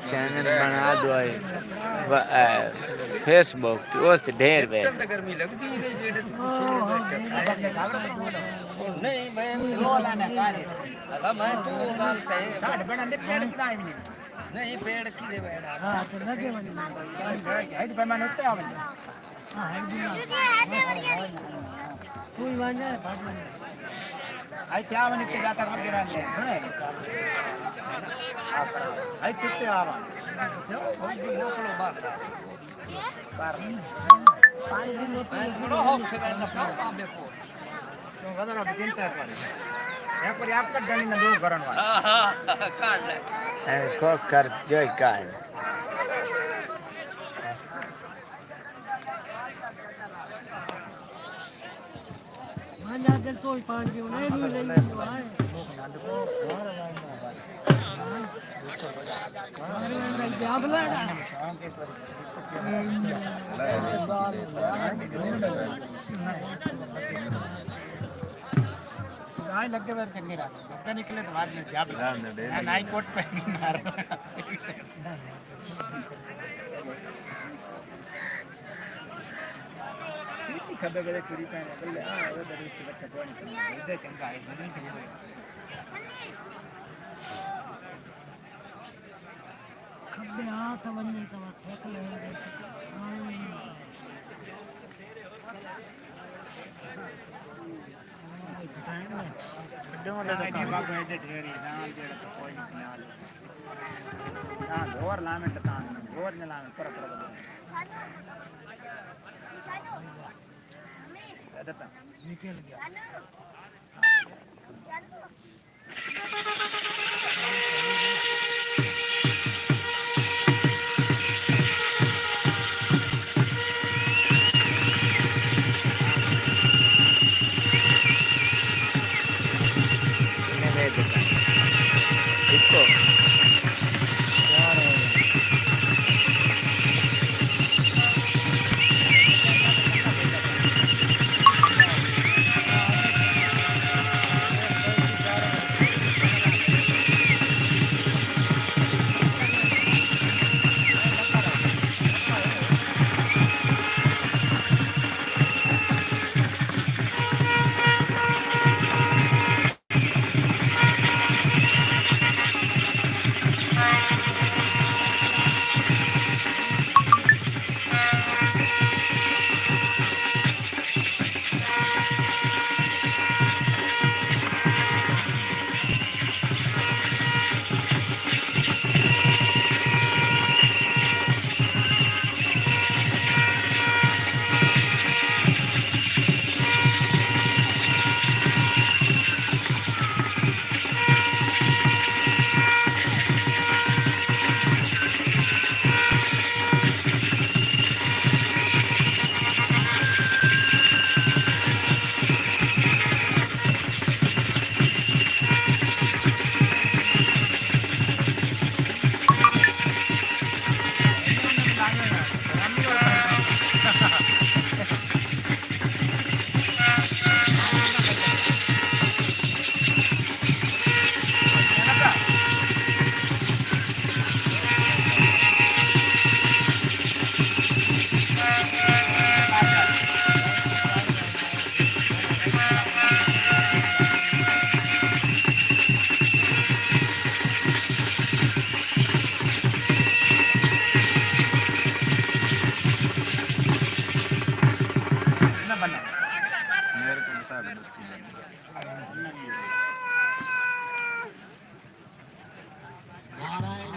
channel बना दो Facebook तो उस ढेर वे गर्मी लगती है नहीं मैं लो लाने कार्य अगर मैं तू काम चाहिए काट बना दे पेड़ कितना है नहीं पेड़ की दे बेटा हां तो लगे बनी हाइट पैमाने होते हैं हां हाइट कोई वांडा है बात में आई क्या बनी के जाता वगैरह ले आई कितने आवा लोकलो बार बार पानी दिन थोड़ा हो सके ना काम देखो तो वदरा चिंता करे या पर आपका डली ना दो करण वाला हां काट ले को कर जोई काट माना दिल तो ही पानी की नहीं नहीं है लगे बार चंगे रहा निकले तो बाद में जाब नाई कोट पहन मार खबर करे पूरी पहन ले हां वो दरिश के बच्चा कोई नहीं दे चंगा है नहीं तो खबे हाथ वन्ने का फेंक ले डोले तो बाग में दे ढेरी नाल दे तो कोई नहीं नाल हां और लामे तो तान और ने लामे पर निकल गया इसको मेरे को बता दो